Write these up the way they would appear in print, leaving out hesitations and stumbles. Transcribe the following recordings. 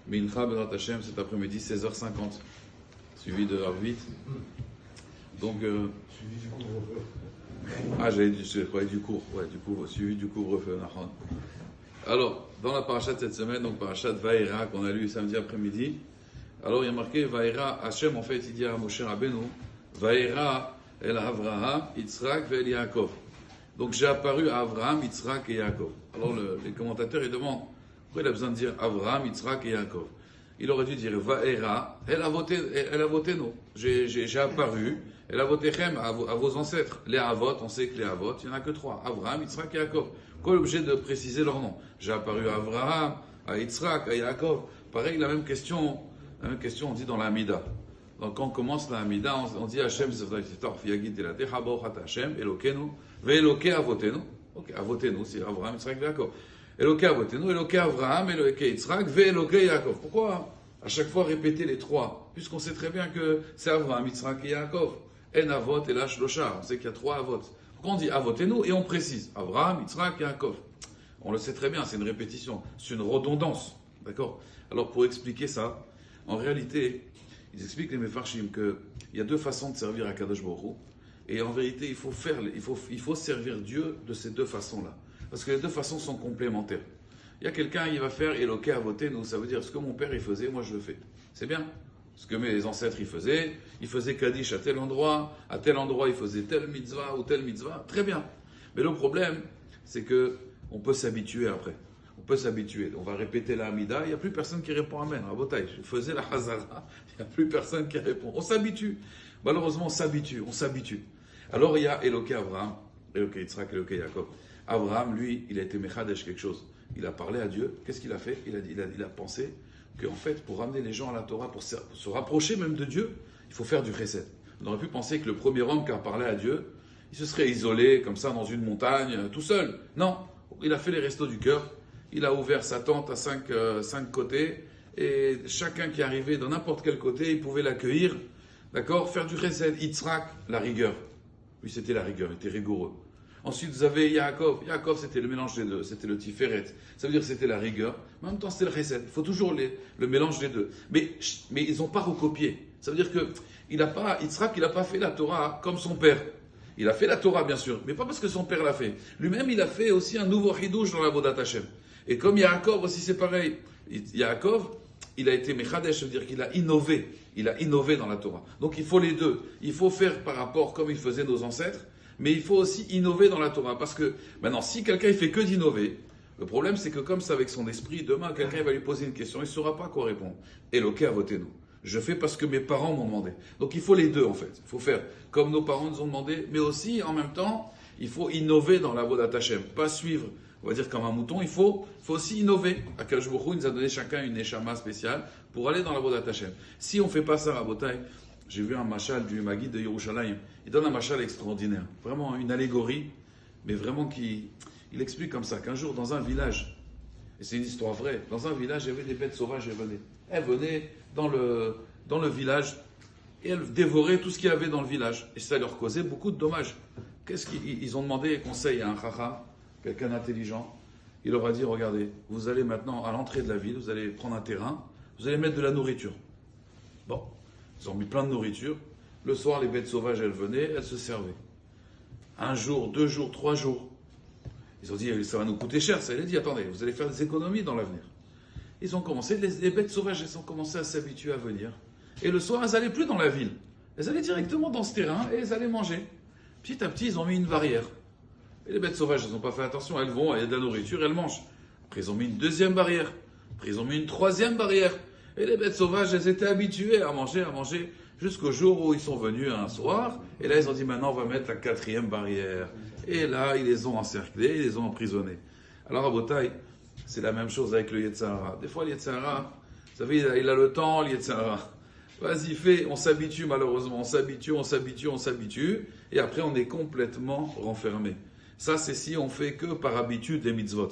Mincha Bezrat Hashem cet après-midi, 16h50, suivi de Arvit. Donc, je croyais du cours, suivi du couvre-feu. Alors, dans la paracha de cette semaine, donc paracha de Vaïra qu'on a lu samedi après-midi, alors il y a marqué Vaïra, Hashem en fait il dit à Moshe Rabbeinu, Vaïra el Avraham, Yitzhak ve el Yaakov. Donc j'ai apparu à Avraham, Yitzhak et Yaakov. Alors les commentateurs ils demandent pourquoi il a besoin de dire Avraham, Yitzhak et Yaakov. Il aurait dû dire Vaïra, elle a voté nous. J'ai apparu, elle a voté Chem à vos ancêtres. Les Avot, on sait que les Avot, il n'y en a que trois. Avraham, Yitzhak et Yaakov. Quoi l'objet de préciser leur nom? J'ai apparu à Avraham, à Yitzhak, à Yaakov. Pareil, la même question on dit dans la Hamida. Donc quand on commence la Hamida, on dit Hashem, Hashem, Elokenu, Ve'eloke Avotenu. Ok, Avotenu, c'est Avraham, Yitzhak et Yaakov. Eloke Avotenu, Eloke Avraham, Eloke Yitzhak, Ve'eloke Yaakov. Pourquoi à chaque fois répéter les trois? Puisqu'on sait très bien que c'est Avraham, Yitzhak et Yaakov. En Avot et la Shlosha. On sait qu'il y a trois Avot. Pourquoi on dit Avotenu et on précise Avraham, Yitzhak et Yaakov? On le sait très bien, c'est une répétition, c'est une redondance. D'accord? Alors pour expliquer ça, en réalité, ils expliquent les Mefarshim qu'il y a deux façons de servir à Kadosh Baruch Hu. Et en vérité, il faut servir Dieu de ces deux façons-là. Parce que les deux façons sont complémentaires. Il y a quelqu'un, il va faire Eloké à voter, nous, ça veut dire ce que mon père il faisait, moi je le fais. C'est bien. Ce que mes ancêtres ils faisaient Kaddish à tel endroit ils faisaient telle mitzvah ou telle mitzvah, très bien. Mais le problème, c'est que on peut s'habituer après. On peut s'habituer. On va répéter la Hamida, il n'y a plus personne qui répond Amen. Rabotai, je faisais la Hazara, il n'y a plus personne qui répond. On s'habitue. Malheureusement, on s'habitue. Alors il y a Eloké Avraham, Eloké Yitzhak, Eloké Yaakov. Avraham, lui, il a été Mechadesh quelque chose. Il a parlé à Dieu. Qu'est-ce qu'il a fait? Il a pensé qu'en fait, pour ramener les gens à la Torah, pour se rapprocher même de Dieu, il faut faire du chesed. On aurait pu penser que le premier homme qui a parlé à Dieu, il se serait isolé comme ça dans une montagne, tout seul. Non, il a fait les restos du cœur. Il a ouvert sa tente à cinq côtés et chacun qui arrivait de n'importe quel côté, il pouvait l'accueillir. D'accord? Faire du chesed. Yitzhak, la rigueur. Lui, c'était la rigueur, il était rigoureux. Ensuite, vous avez Yaakov. Yaakov, c'était le mélange des deux. C'était le Tiferet. Ça veut dire que c'était la rigueur. Mais en même temps, c'était le chesed. Il faut toujours le mélange des deux. Mais ils n'ont pas recopié. Ça veut dire que Yitzhak, il n'a pas fait la Torah comme son père. Il a fait la Torah, bien sûr, mais pas parce que son père l'a fait. Lui-même, il a fait aussi un nouveau chidouche dans la Vodat Hashem. Et comme Yaakov aussi, c'est pareil. Yaakov, il a été Mechadesh, ça veut dire qu'il a innové. Il a innové dans la Torah. Donc il faut les deux. Il faut faire par rapport comme ils faisaient nos ancêtres, mais il faut aussi innover dans la Torah. Parce que maintenant, si quelqu'un il fait que d'innover, le problème c'est que comme c'est avec son esprit, demain quelqu'un va lui poser une question, il ne saura pas quoi répondre. Eloké a voté nous. Je fais parce que mes parents m'ont demandé. Donc il faut les deux en fait. Il faut faire comme nos parents nous ont demandé, mais aussi en même temps, il faut innover dans la Vodat Hashem. Pas suivre, on va dire comme un mouton, il faut aussi innover. Akadosh Baruch Hu nous a donné chacun une neshama spéciale pour aller dans la Vodat Hashem. Si on ne fait pas ça, Rabotai, j'ai vu un mashal du Maguid de Yerushalayim. Il donne un mashal extraordinaire. Vraiment une allégorie, mais vraiment il explique comme ça, qu'un jour dans un village, et c'est une histoire vraie, dans un village, il y avait des bêtes sauvages, elles venaient dans le village, et elles dévoraient tout ce qu'il y avait dans le village. Et ça leur causait beaucoup de dommages. Ils ont demandé conseil à un chacham, quelqu'un d'intelligent. Il leur a dit, regardez, vous allez maintenant à l'entrée de la ville, vous allez prendre un terrain, vous allez mettre de la nourriture. Bon, ils ont mis plein de nourriture. Le soir, les bêtes sauvages, elles venaient, elles se servaient. Un jour, 2 jours, 3 jours. Ils ont dit, ça va nous coûter cher. Ça, il a dit, attendez, vous allez faire des économies dans l'avenir. Ils ont commencé, les bêtes sauvages, elles ont commencé à s'habituer à venir. Et le soir, elles n'allaient plus dans la ville. Elles allaient directement dans ce terrain et elles allaient manger. Petit à petit, ils ont mis une barrière. Et les bêtes sauvages, elles n'ont pas fait attention. Elles vont, il y a de la nourriture, elles mangent. Après, ils ont mis une deuxième barrière. Après, ils ont mis une troisième barrière. Et les bêtes sauvages, elles étaient habituées à manger, jusqu'au jour où ils sont venus un soir. Et là, ils ont dit, maintenant, on va mettre la 4e barrière. Et là, ils les ont encerclés, ils les ont emprisonnés. Alors, à Botaï, c'est la même chose avec le Yetzirah. Des fois, le Yetzirah, vous savez, il a le temps, le Yetzirah. Vas-y, fais, on s'habitue malheureusement. On s'habitue. Et après, on est complètement renfermé. Ça, c'est si on fait que par habitude les mitzvot.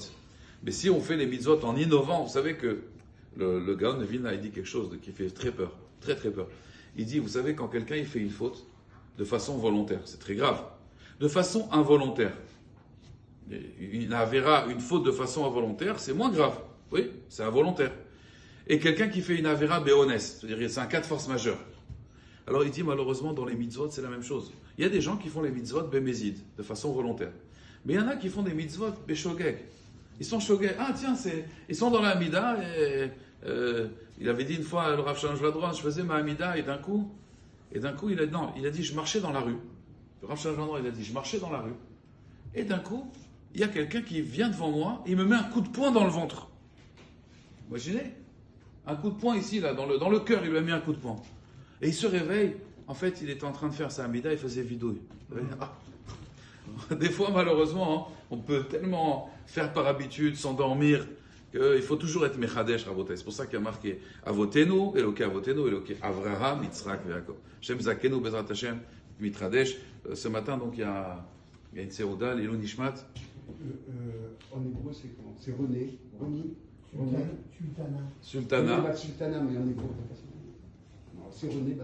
Mais si on fait les mitzvot en innovant, vous savez que le Gaon de Vilna, il dit quelque chose qui fait très peur. Très, très peur. Il dit, vous savez, quand quelqu'un il fait une faute de façon volontaire, c'est très grave. De façon involontaire. Une faute de façon involontaire, c'est moins grave. Oui, c'est involontaire. et quelqu'un qui fait une Avera béonès, c'est-à-dire c'est un cas de force majeure. Alors il dit malheureusement dans les mitzvot c'est la même chose. Il y a des gens qui font les mitzvot bémézid, de façon volontaire. Mais il y en a qui font des mitzvot béshogeg. Ils sont shogeg. Ah tiens, ils sont dans la Hamida et il avait dit une fois, le Rav Shalom Joladron, je faisais ma Hamida et d'un coup il a dit je marchais dans la rue. Le Rav Shalom Joladron il a dit je marchais dans la rue. Et d'un coup, il y a quelqu'un qui vient devant moi et il me met un coup de poing dans le ventre. Imaginez, un coup de poing ici, là, dans le cœur, il lui a mis un coup de poing. Et il se réveille, en fait, il était en train de faire sa Hamida, il faisait vidouille. Des fois, malheureusement, on peut tellement faire par habitude, s'endormir, qu'il faut toujours être Mechadesh, Rabotai. C'est pour ça qu'il y a marqué Avotenu, Eloké Avotenu, Eloké Avraham, Yitzhak, Yaakov. Shem Zakenu, Bezrat Hashem, Mitradesh. Ce matin, donc, il y a une Seouda, Lilou Nishmat. En hébreu, c'est comment? C'est René. Sultana. Sultana. Sultana, mais en hébreu, c'est René. C'est René.